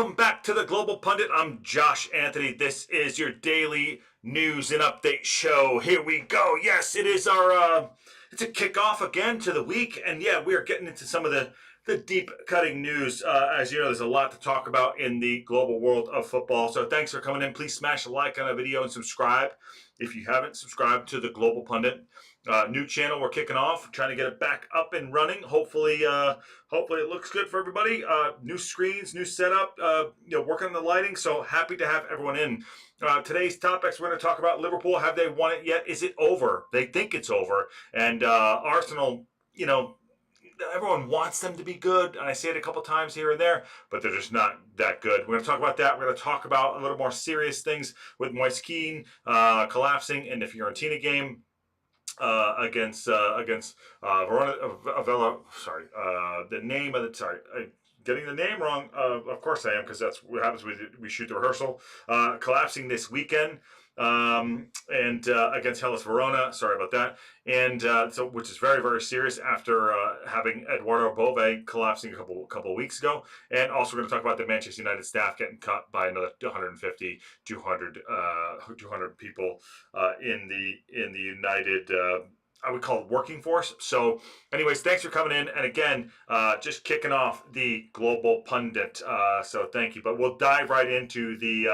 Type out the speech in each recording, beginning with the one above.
Welcome back to the Global Pundit. I'm Josh Anthony. This is your daily news and update show. Here we go. Yes, it is our it's a kickoff again to the week, and yeah, we are getting into some of the deep cutting news. As you know, there's a lot to talk about in the global world of football. So thanks for coming in. Please smash a like on the video and subscribe if you haven't subscribed to the Global Pundit. New channel we're kicking off, trying to get it back up and running. Hopefully it looks good for everybody. New screens, new setup, working on the lighting. So happy to have everyone in. Today's topics, we're going to talk about Liverpool. Have they won it yet? Is it over? They think it's over. And Arsenal, everyone wants them to be good, and I say it a couple times here and there, but they're just not that good. We're going to talk about that. We're going to talk about a little more serious things with Moise Keane collapsing in the Fiorentina game. Against Verona, getting the name wrong. Of course I am, because that's what happens when we shoot the rehearsal. Collapsing this weekend, and against Hellas Verona. Sorry about that. And which is very, very serious after having Eduardo Bove collapsing a couple of weeks ago. And also we're going to talk about the Manchester United staff getting cut by another 150, 200 people in the United. I would call it working force. So anyways, thanks for coming in. And again, just kicking off the Global Pundit. So thank you. But we'll dive right into the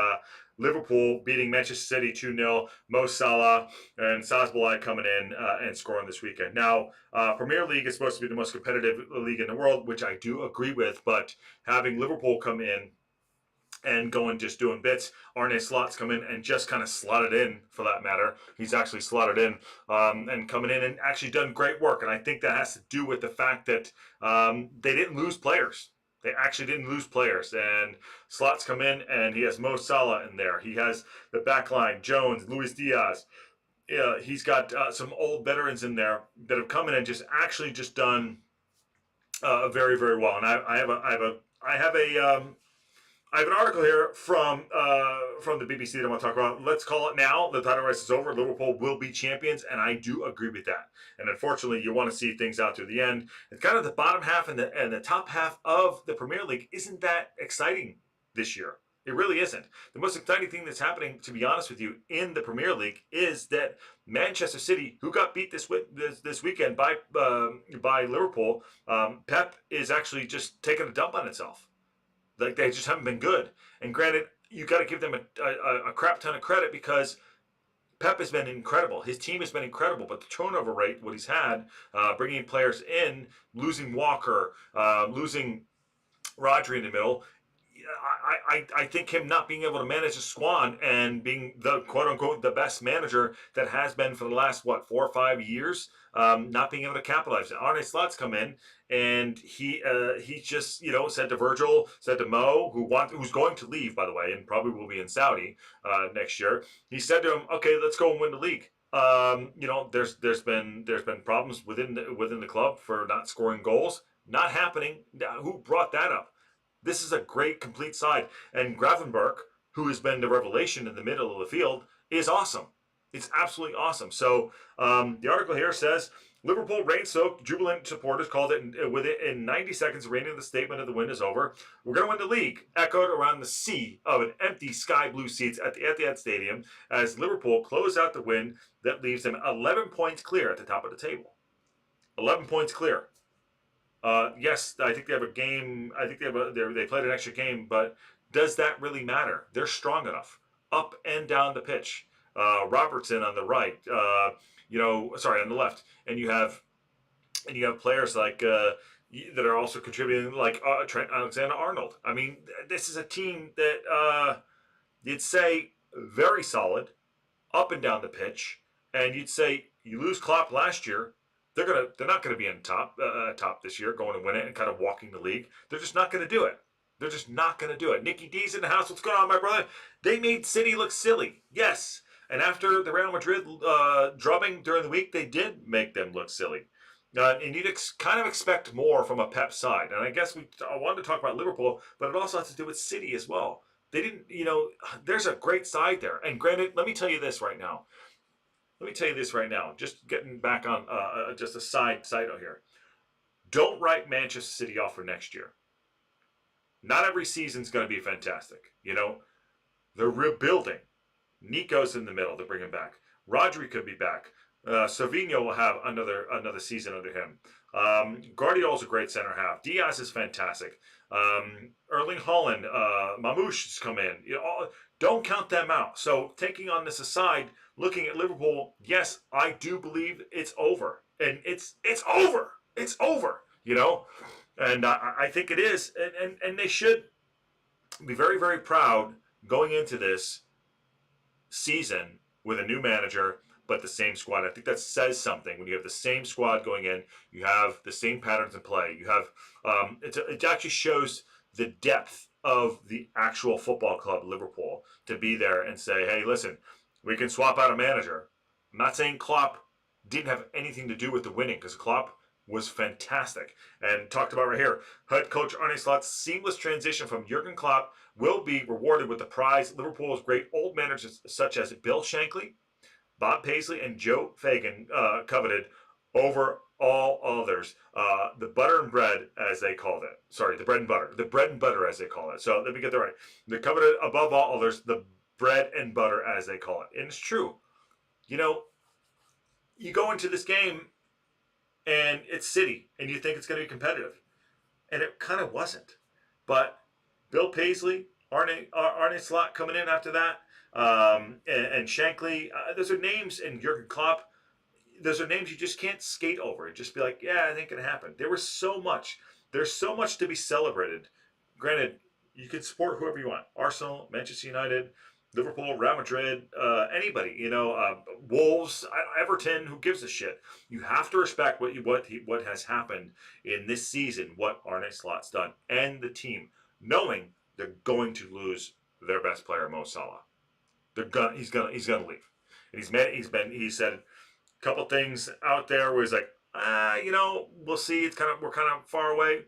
Liverpool beating Manchester City 2-0. Mo Salah and Szoboszlai coming in and scoring this weekend. Now, Premier League is supposed to be the most competitive league in the world, which I do agree with. But having Liverpool come in and going just doing bits. Arne Slot's come in and just kind of slotted in, for that matter. He's actually slotted in and coming in and actually done great work. And I think that has to do with the fact that they didn't lose players. They actually didn't lose players. And Slot's come in and he has Mo Salah in there. He has the back line, Jones, Luis Diaz. He's got some old veterans in there that have come in and just done very, very well. And I have an article here from the BBC that I want to talk about. Let's call it now. The title race is over. Liverpool will be champions, and I do agree with that. And unfortunately, you want to see things out to the end. It's kind of the bottom half and the top half of the Premier League isn't that exciting this year. It really isn't. The most exciting thing that's happening, to be honest with you, in the Premier League is that Manchester City, who got beat this weekend by Liverpool, Pep is actually just taking a dump on itself. Like, they just haven't been good. And granted, you got to give them a crap ton of credit, because Pep has been incredible. His team has been incredible, but the turnover rate, what he's had, bringing players in, losing Walker, losing Rodri in the middle, I think him not being able to manage a squad and being the quote-unquote the best manager that has been for the last, 4 or 5 years, not being able to capitalize. Arne Slot's come in, and he just, said to Virgil, said to Mo, who's going to leave, by the way, and probably will be in Saudi next year. He said to him, okay, let's go and win the league. There's been problems within the club for not scoring goals. Not happening. Who brought that up? This is a great, complete side. And Gravenberch, who has been the revelation in the middle of the field, is awesome. It's absolutely awesome. So the article here says, Liverpool rain-soaked, jubilant supporters called it in 90 seconds, raining the statement of the win is over. We're going to win the league, echoed around the sea of an empty sky blue seats at the Etihad Stadium as Liverpool closed out the win that leaves them 11 points clear at the top of the table. 11 points clear. Yes, I think they have a game. I think they played an extra game, but does that really matter? They're strong enough up and down the pitch. Robertson on the right, on the left, and you have players like that are also contributing, like Trent Alexander-Arnold. I mean, this is a team that you'd say very solid, up and down the pitch, and you'd say you lose Klopp last year. They're not gonna be in top this year, going to win it and kind of walking the league. They're just not gonna do it. They're just not gonna do it. Nicky D's in the house. What's going on, my brother? They made City look silly. Yes. And after the Real Madrid drubbing during the week, they did make them look silly. And you'd kind of expect more from a Pep side. And I guess I wanted to talk about Liverpool, but it also has to do with City as well. They didn't, there's a great side there. And granted, let me tell you this right now. Just getting back on just a side note here. Don't write Manchester City off for next year. Not every season's going to be fantastic. You know, they're rebuilding. Nico's in the middle to bring him back. Rodri could be back. Savinho will have another season under him. Guardiola's a great center half. Diaz is fantastic. Erling Haaland, Mamouche has come in. You know, don't count them out. So taking on this aside, looking at Liverpool, yes, I do believe it's over, and it's over. It's over. You know, and I think it is, and they should be very, very proud going into this season with a new manager, but the same squad. I think that says something when you have the same squad going in. You have the same patterns in play. You have it actually shows the depth of the actual football club Liverpool to be there and say, hey, listen, we can swap out a manager. I'm not saying Klopp didn't have anything to do with the winning, because Klopp was fantastic. And talked about right here, head coach Arne Slot's seamless transition from Jurgen Klopp will be rewarded with the prize Liverpool's great old managers such as Bill Shankly, Bob Paisley, and Joe Fagan coveted over all others. The butter and bread, as they called it. Sorry, the bread and butter. The bread and butter, as they call it. So let me get that right. They coveted above all others, the bread and butter, as they call it. And it's true. You know, you go into this game and it's City, and you think it's going to be competitive. And it kind of wasn't. But Bill Paisley, Arne Slot coming in after that, and Shankly, those are names, and Jurgen Klopp, those are names you just can't skate over and just be like, yeah, it ain't going to happen. There's so much to be celebrated. Granted, you can support whoever you want. Arsenal, Manchester United, Liverpool, Real Madrid, anybody, you know, Wolves, Everton, who gives a shit? You have to respect what has happened in this season, what Arne Slot's done, and the team, knowing they're going to lose their best player, Mo Salah. He's gonna leave, and he said a couple things out there where he's like, you know, we'll see. We're kind of far away,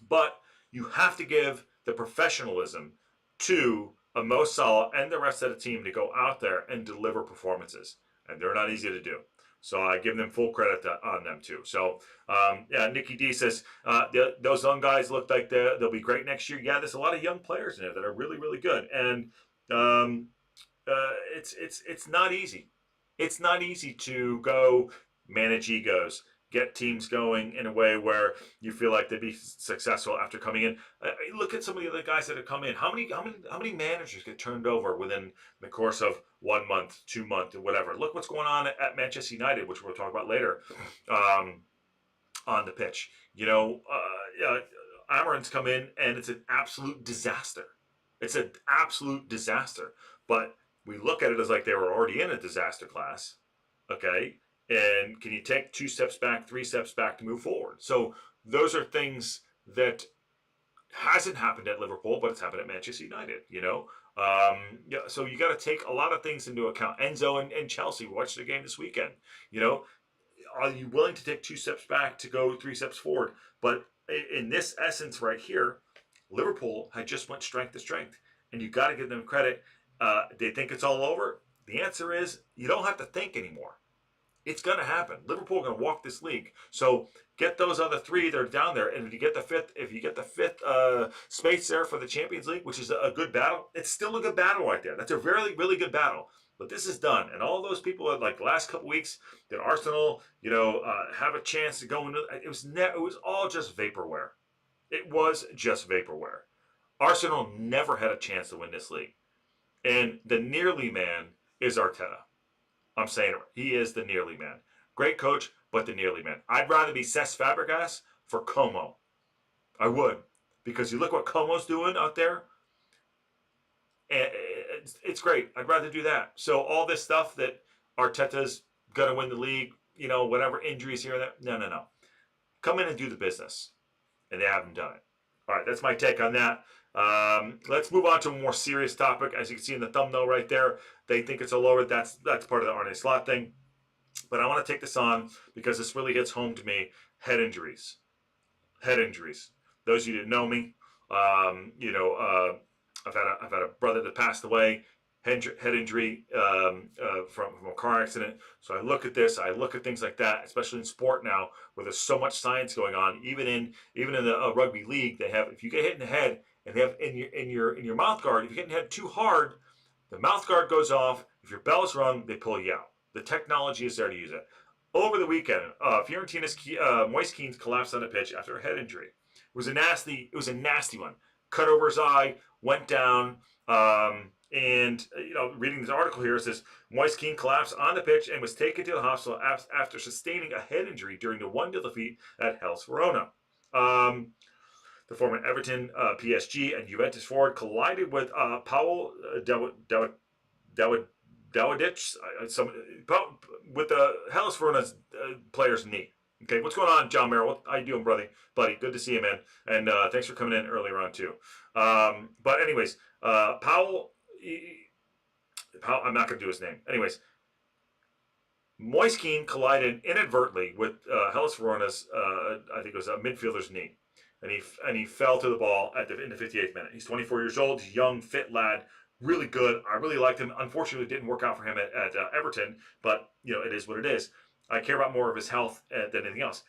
but you have to give the professionalism to Mo Salah and the rest of the team to go out there and deliver performances, and they're not easy to do. So I give them full credit on them too. So yeah, Nikki D says those young guys look like they'll be great next year. Yeah, there's a lot of young players in there that are really, really good, and it's not easy. It's not easy to go manage egos, get teams going in a way where you feel like they'd be successful after coming in. Look at some of the other guys that have come in. How many managers get turned over within the course of 1 month, 2 months, or whatever? Look what's going on at Manchester United, which we'll talk about later on the pitch. You know, Amarin's come in, and it's an absolute disaster. It's an absolute disaster. But we look at it as like they were already in a disaster class, okay? And can you take 2 steps back, 3 steps back to move forward? So those are things that hasn't happened at Liverpool, but it's happened at Manchester United, you know? Yeah, so you got to take a lot of things into account. Enzo and Chelsea watched the game this weekend. You know, are you willing to take 2 steps back to go 3 steps forward? But in this essence right here, Liverpool had just went strength to strength, and you got to give them credit. They think it's all over. The answer is you don't have to think anymore. It's going to happen. Liverpool are going to walk this league. So get those other 3 that are down there, and if you get the fifth space there for the Champions League, which is a good battle, it's still a good battle right there. That's a really, really good battle. But this is done, and all those people that, like, the last couple weeks that Arsenal, you know, have a chance to go into. It was all just vaporware. It was just vaporware. Arsenal never had a chance to win this league, and the nearly man is Arteta. I'm saying it. He is the nearly man. Great coach, but the nearly man. I'd rather be Cesc Fabregas for Como. I would. Because you look what Como's doing out there, and it's great. I'd rather do that. So all this stuff that Arteta's going to win the league, you know, whatever, injuries here and there. No. Come in and do the business. And they haven't done it. All right, that's my take on that. Let's move on to a more serious topic. As you can see in the thumbnail right there, they think it's all over. That's part of the Arne Slot thing. But I want to take this on because this really hits home to me. Head injuries. Head injuries. Those of you that know me, you know, I've had a brother that passed away. Head injury from a car accident. So I look at this. I look at things like that, especially in sport now, where there's so much science going on. Even in the rugby league, they have, if you get hit in the head, and they have in your mouth guard. If you're getting hit too hard, the mouth guard goes off. If your bell is rung, they pull you out. The technology is there to use it. Over the weekend, Fiorentina's Moise Keane collapsed on the pitch after a head injury. It was a nasty one. Cut over his eye, went down. And reading this article here, it says Moise Keane collapsed on the pitch and was taken to the hospital after sustaining a head injury during the 1-0 defeat at Hellas Verona. The former Everton, PSG, and Juventus forward collided with Paul Dawadic, with the Hellas Verona's player's knee. Okay, what's going on, John Merrill? How you doing, buddy? Good to see you, man. And thanks for coming in earlier on too. But anyways, Powell, I'm not going to do his name. Anyways, Moise Keane collided inadvertently with Hellas Verona's, I think it was a midfielder's knee, and he fell to the ball in the 58th minute. He's 24 years old. He's a young, fit lad. Really good. I really liked him. Unfortunately, it didn't work out for him at Everton, but it is what it is. I care about more of his health than anything else.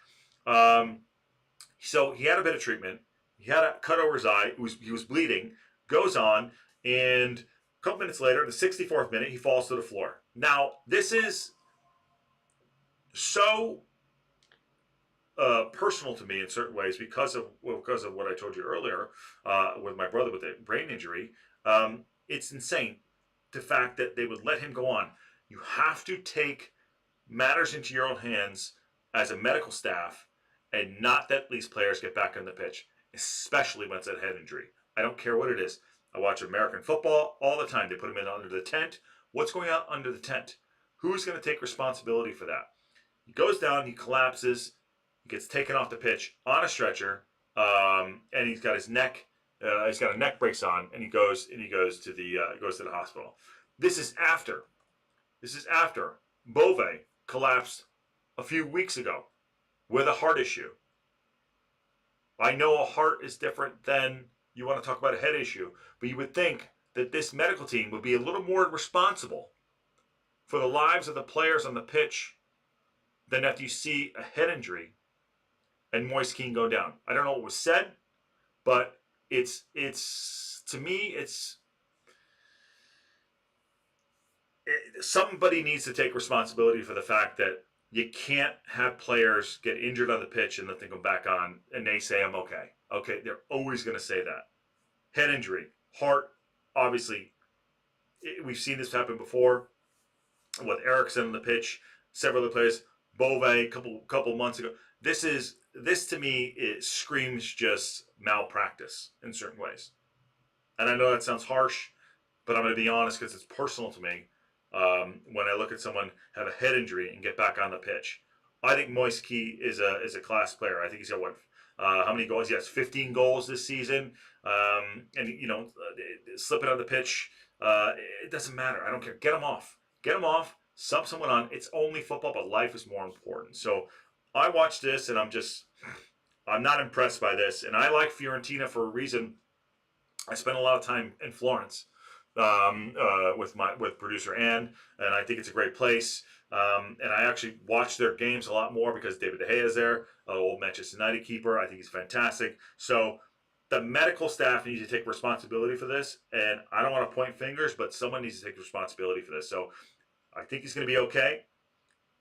So he had a bit of treatment. He had a cut over his eye. He was bleeding. Goes on, and a couple minutes later, the 64th minute, he falls to the floor. Now, this is so personal to me in certain ways because of what I told you earlier with my brother with the brain injury. It's insane, the fact that they would let him go on. You have to take matters into your own hands as a medical staff and not let these players get back on the pitch, especially when it's a head injury. I don't care what it is. I watch American football all the time. They put him in under the tent. What's going on under the tent? Who's going to take responsibility for that? He goes down, he collapses, he gets taken off the pitch on a stretcher, and he's got his neck. He's got a neck brace on, and he goes to the hospital. This is after Bove collapsed a few weeks ago with a heart issue. I know a heart is different than you want to talk about a head issue, but you would think that this medical team would be a little more responsible for the lives of the players on the pitch than after you see a head injury and Moise Keane go down. I don't know what was said, but it's to me, somebody needs to take responsibility for the fact that you can't have players get injured on the pitch and let them go back on and they say, I'm okay. Okay, they're always going to say that. Head injury, heart, obviously, we've seen this happen before with Eriksson on the pitch, several other players, Bove a couple months ago. This to me, it screams just malpractice in certain ways. And I know that sounds harsh, but I'm going to be honest because it's personal to me. When I look at someone have a head injury and get back on the pitch, I think Moise Keane is a class player. I think he's got how many goals? He has 15 goals this season. And slipping on the pitch, it doesn't matter. I don't care. Get him off. Get him off. Sub someone on. It's only football, but life is more important. So I watched this, and I'm not impressed by this. And I like Fiorentina for a reason. I spent a lot of time in Florence with producer Ann, and I think it's a great place. And I actually watch their games a lot more because David De Gea is there, old Manchester United keeper. I think he's fantastic. So the medical staff needs to take responsibility for this, and I don't want to point fingers, but someone needs to take responsibility for this. So I think he's going to be okay,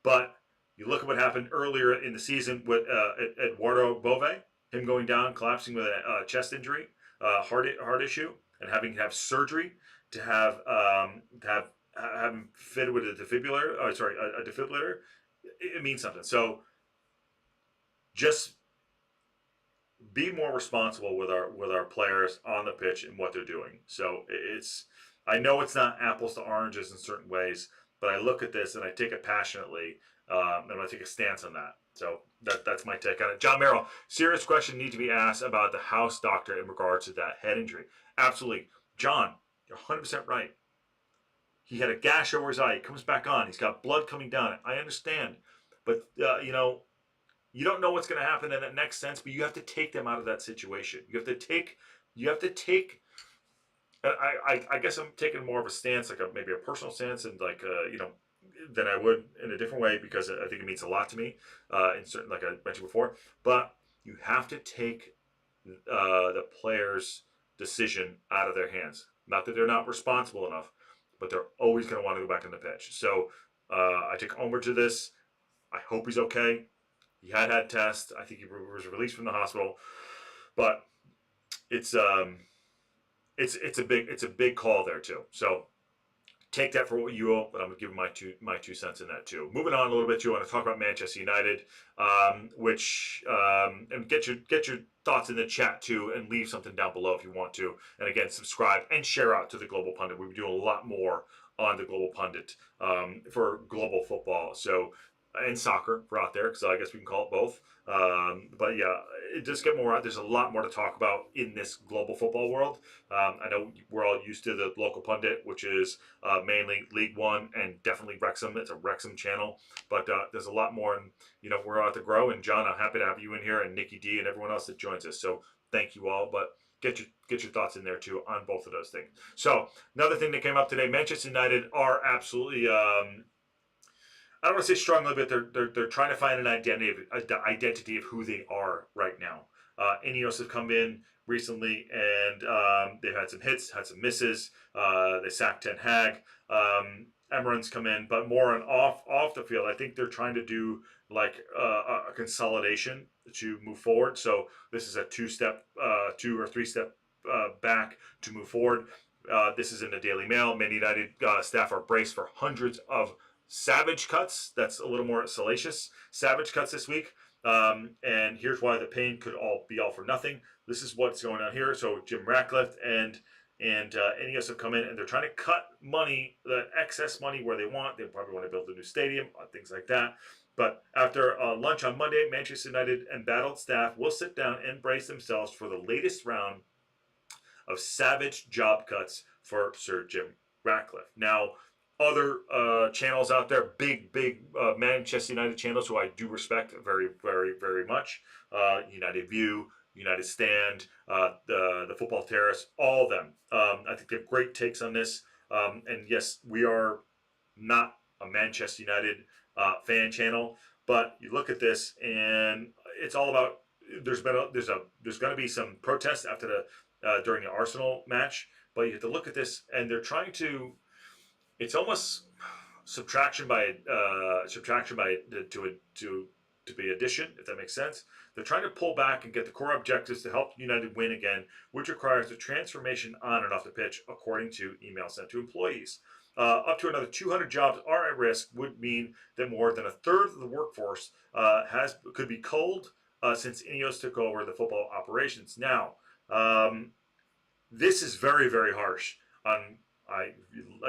but you look at what happened earlier in the season with Eduardo Bove, him going down, collapsing with a chest injury, heart issue, and having to have surgery to have him fitted with a defibrillator. A defibrillator. It means something. So just be more responsible with our players on the pitch and what they're doing. So I know it's not apples to oranges in certain ways, but I look at this and I take it passionately, and I take a stance on that. So that's my take on it. John Merrill, serious question need to be asked about the house doctor in regards to that head injury. Absolutely. John, you're 100% right. He had a gash over his eye. He comes back on. He's got blood coming down. I understand. But, you don't know what's going to happen in that next sense, but you have to take them out of that situation. You have to take, I guess I'm taking more of a stance, like maybe a personal stance and than I would in a different way because I think it means a lot to me, in certain, like I mentioned before. But you have to take the players decision out of their hands. Not that they're not responsible enough, but they're always going to want to go back on the pitch. So I take Omer to this. I hope he's okay. He had tests. I think he was released from the hospital, but it's it's a big call there too. So take that for what you will, but I'm going to give my 2 cents in that too. Moving on a little bit, too, I want to talk about Manchester United, and get your thoughts in the chat too, and leave something down below if you want to. And again, subscribe and share out to the Global Pundit. We'll be doing a lot more on the Global Pundit for global football. So and soccer for out there, because I guess we can call it both. But yeah, it does get more out. There's a lot more to talk about in this global football world. I know we're all used to the local pundit, which is mainly League One and definitely Wrexham. It's a Wrexham channel, but there's a lot more, and we're out to grow. And John, I'm happy to have you in here, and Nikki D, and everyone else that joins us. So thank you all. But get your thoughts in there too on both of those things. So another thing that came up today: Manchester United are absolutely. I don't want to say strongly, but they're trying to find an identity of who they are right now. Ineos have come in recently, and they've had some hits, had some misses. They sacked Ten Hag. Emeren's come in, but more on off the field. I think they're trying to do like a consolidation to move forward. So this is a 2 or 3 step back to move forward. This is in the Daily Mail. Man United staff are braced for hundreds of savage cuts. That's a little more salacious. Savage cuts this week. And here's why the pain could be all for nothing. This is what's going on here. So Jim Ratcliffe and Ineos have come in, and they're trying to cut money, the excess money, where they want. They probably want to build a new stadium, things like that. But after lunch on Monday, Manchester United embattled staff will sit down and brace themselves for the latest round of savage job cuts for Sir Jim Ratcliffe. Now, other channels out there, big Manchester United channels, who I do respect very, very, very much. United View, United Stand, the Football Terrace, all of them. I think they have great takes on this. And yes, we are not a Manchester United fan channel, but you look at this, and it's all about. There's going to be some protests after during the Arsenal match, but you have to look at this, and they're trying to. It's almost subtraction by to be addition, if that makes sense. They're trying to pull back and get the core objectives to help United win again, which requires a transformation on and off the pitch, according to email sent to employees. Up to another 200 jobs are at risk, would mean that more than a third of the workforce could be culled since Ineos took over the football operations. Now, this is very, very harsh on. I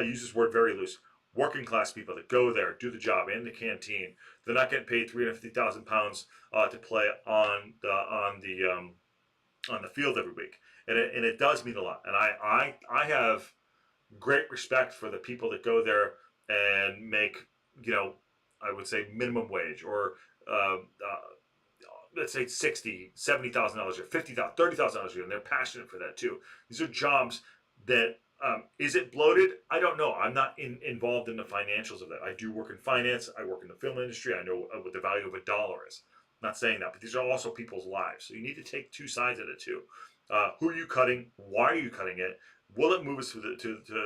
use this word very loose. Working class people that go there, do the job in the canteen. They're not getting paid £350,000 to play on the field every week, and it does mean a lot. And I have great respect for the people that go there and make, I would say minimum wage, or let's say $60,000, $70,000 or $50,000, $30,000 a year, and they're passionate for that too. These are jobs that. Is it bloated? I don't know. I'm not involved in the financials of that. I do work in finance. I work in the film industry. I know what the value of $1 is. I'm not saying that, but these are also people's lives. So you need to take two sides of it too. Who are you cutting? Why are you cutting it? Will it move us to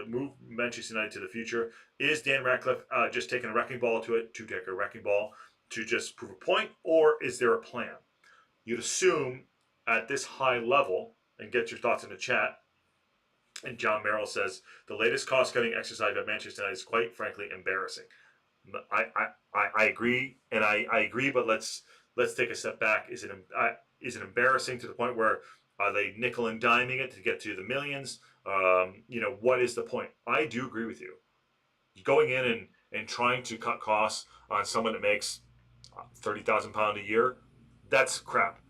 move Manchester United to the future? Is Dan Ratcliffe just taking a wrecking ball to just prove a point, or is there a plan? You'd assume at this high level, and get your thoughts in the chat. And John Merrill says the latest cost-cutting exercise at Manchester United is quite frankly embarrassing. I agree, and I agree, but let's take a step back. Is it embarrassing to the point where are they nickel and diming it to get to the millions? What is the point? I do agree with you. Going in and trying to cut costs on someone that makes £30,000 a year, that's crap.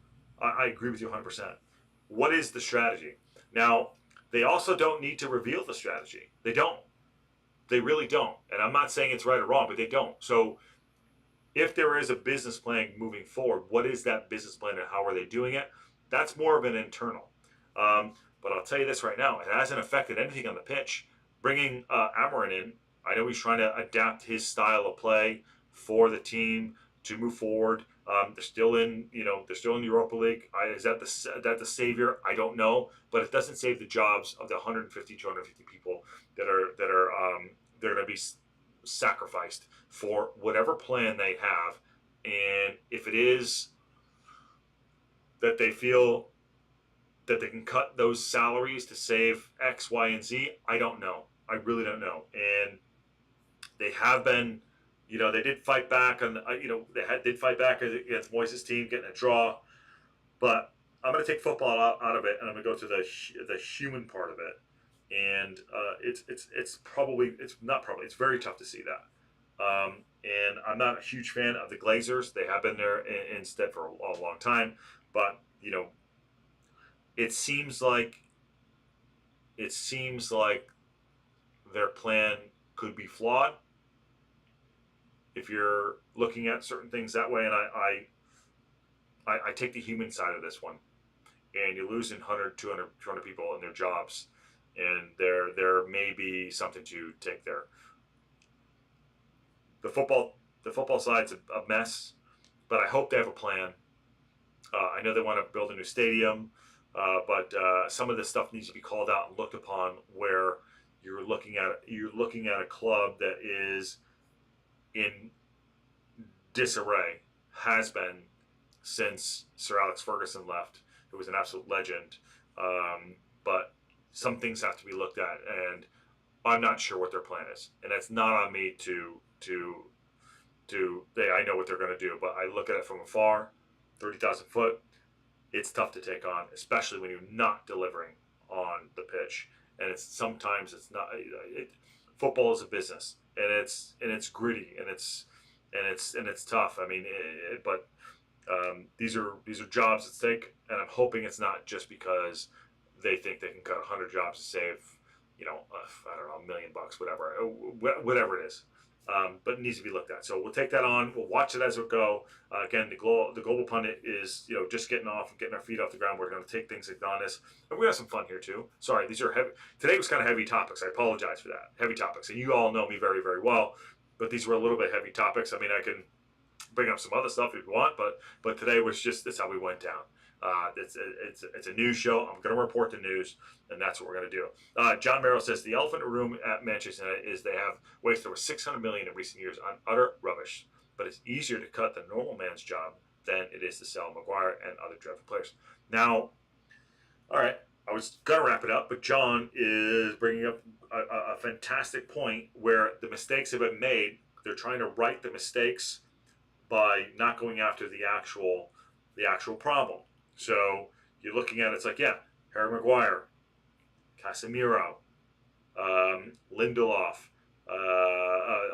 I agree with you 100%. What is the strategy? Now, they also don't need to reveal the strategy. They don't. They really don't. And I'm not saying it's right or wrong, but they don't. So if there is a business plan moving forward, what is that business plan and how are they doing it? That's more of an internal. But I'll tell you this right now. It hasn't affected anything on the pitch. Bringing Amarin in, I know he's trying to adapt his style of play for the team to move forward. They're still in, they're still in the Europa League. Is that the savior? I don't know, but it doesn't save the jobs of the 150, 250 people that are they're going to be sacrificed for whatever plan they have. And if it is that they feel that they can cut those salaries to save X, Y, and Z, I don't know. I really don't know. And they have been, they did fight back on, did fight back against Moise's team, getting a draw. But I'm going to take football out of it, and I'm going to go to the human part of it. And it's very tough to see that. And I'm not a huge fan of the Glazers. They have been there instead for a long time. But, it seems like their plan could be flawed if you're looking at certain things that way. And I take the human side of this one. And you're losing 100, 200 people in their jobs, and there may be something to take there. The football side's a mess, but I hope they have a plan. I know they want to build a new stadium, but some of this stuff needs to be called out and looked upon. Where you're looking at a club that is in disarray, has been since Sir Alex Ferguson left, who was an absolute legend. But some things have to be looked at, and I'm not sure what their plan is. And it's not on me I know what they're going to do, but I look at it from afar, 30,000 foot. It's tough to take on, especially when you're not delivering on the pitch. And sometimes it's not. Football is a business, and it's gritty, and it's tough. I mean, these are jobs at stake, and I'm hoping it's not just because they think they can cut 100 jobs to save, I don't know, $1 million, whatever it is. But it needs to be looked at. So we'll take that on. We'll watch it as it go. Again, the global pundit is just getting our feet off the ground. We're going to take things like honest, and we're gonna have some fun here too. Sorry, these are heavy. Today was kind of heavy topics. I apologize for that. Heavy topics, and you all know me very, very well. But these were a little bit heavy topics. I mean, I can bring up some other stuff if you want, but today was just that's how we went down. It's a news show. I'm going to report the news, and that's what we're going to do. John Barrow says the elephant in the room at Manchester United is they have wasted over $600 million in recent years on utter rubbish. But it's easier to cut the normal man's job than it is to sell Maguire and other dreadful players. Now, all right, I was going to wrap it up, but John is bringing up a fantastic point where the mistakes have been made. They're trying to right the mistakes by not going after the actual problem. So you're looking at it's like, yeah, Harry Maguire, Casemiro, Lindelof,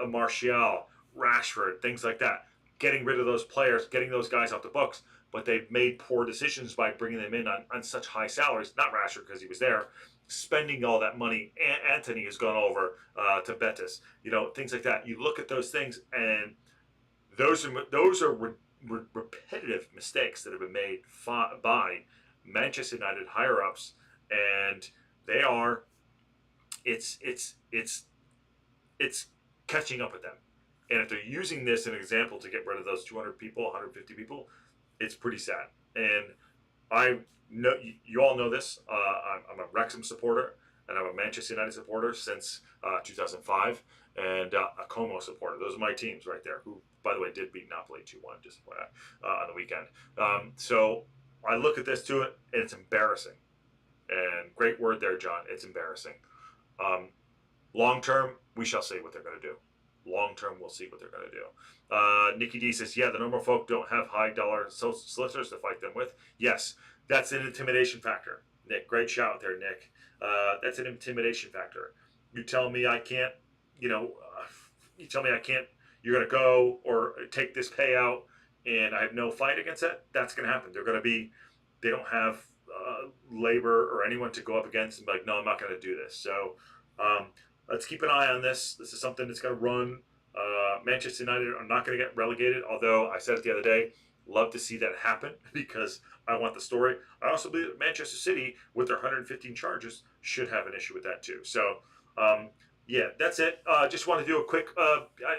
Martial, Rashford, things like that. Getting rid of those players, getting those guys off the books, but they've made poor decisions by bringing them in on such high salaries. Not Rashford because he was there, spending all that money. Anthony has gone over to Betis. Things like that. You look at those things, and those are repetitive mistakes that have been made by Manchester United higher ups, and they are it's catching up with them. And if they're using this as an example to get rid of those 200 people, 150 people, it's pretty sad. And I know you all know this. I'm a Wrexham supporter, and I'm a Manchester United supporter since 2005, and a Como supporter. Those are my teams right there, who, by the way, did beat Napoli 2-1 just on the weekend. So I look at this and it's embarrassing. And great word there, John. It's embarrassing. Long term, we shall see what they're going to do. Long term, we'll see what they're going to do. Nikki D says, yeah, the normal folk don't have high dollar solicitors to fight them with. Yes, that's an intimidation factor. Nick, great shout there, Nick. That's an intimidation factor. You tell me I can't, you're going to go or take this payout and I have no fight against that. That's going to happen. They don't have labor or anyone to go up against and be like, no, I'm not going to do this. So let's keep an eye on this. This is something that's going to run. Manchester United are not going to get relegated, although I said it the other day, love to see that happen because I want the story. I also believe that Manchester City, with their 115 charges, should have an issue with that too. So Yeah, that's it. Just want to do a quick.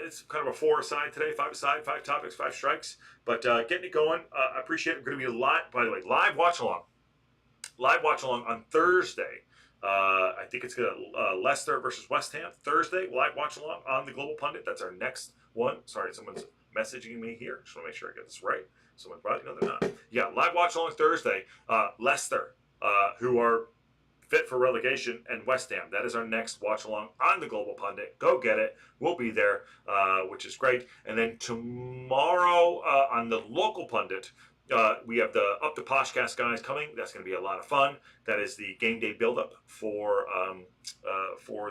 It's kind of a four-aside today, five-aside, five topics, five strikes. But getting it going, I appreciate it. We're going to be a lot. By the way, live watch along on Thursday. I think it's going to Leicester versus West Ham Thursday. Live watch along on the Global Pundit. That's our next one. Sorry, someone's messaging me here. Just want to make sure I get this right. Someone probably no, they're not. Yeah, live watch along Thursday. Leicester, who are fit for relegation, and West Ham. That is our next watch along on the Global Pundit. Go get it. We'll be there, which is great. And then tomorrow on the local pundit, we have the Up to Poshcast guys coming. That's going to be a lot of fun. That is the game day buildup for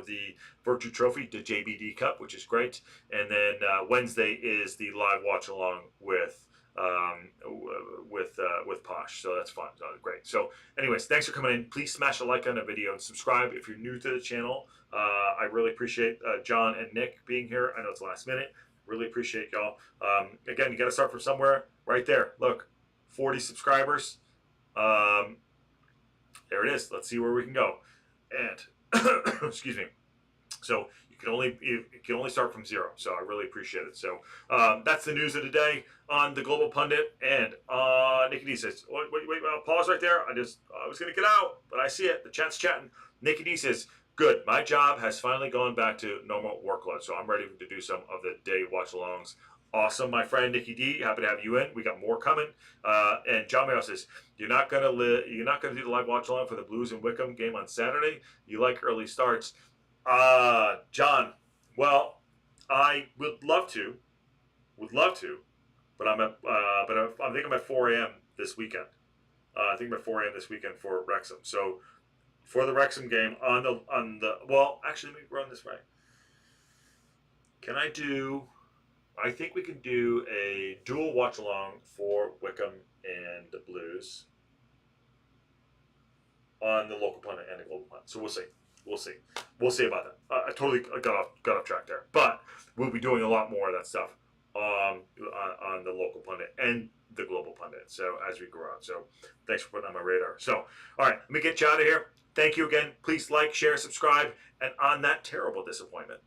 the Virtue Trophy, the JBD Cup, which is great. And then Wednesday is the live watch along with Posh, so that's fun. Great. So, anyways, thanks for coming in. Please smash a like on the video and subscribe if you're new to the channel. I really appreciate John and Nick being here. I know it's last minute. Really appreciate y'all. Again, you got to start from somewhere. Right there. Look, 40 subscribers. There it is. Let's see where we can go. And excuse me. So you can only start from zero. So I really appreciate it. So that's the news of the day on the Global Pundit. And Nikki D says, wait, pause right there. I was gonna get out, but I see it. The chat's chatting. Nikki D says, good. My job has finally gone back to normal workload, so I'm ready to do some of the day watch-alongs. Awesome, my friend Nikki D. Happy to have you in. We got more coming. And John Mayo says, you're not gonna do the live watch along for the Blues and Wickham game on Saturday. You like early starts. John, well, I would love to, but I think I'm at 4 a.m. this weekend. I think I'm at 4 a.m. this weekend for Wrexham. So for the Wrexham game well, actually, let me run this right. I think we can do a dual watch along for Wickham and the Blues on the local pundit and the global pundit. So we'll see. We'll see about that. I totally got off track there, but we'll be doing a lot more of that stuff on the local pundit and the global pundit. So as we grow out, so thanks for putting on my radar. So all right, let me get you out of here. Thank you again. Please like, share, subscribe, and on that terrible disappointment,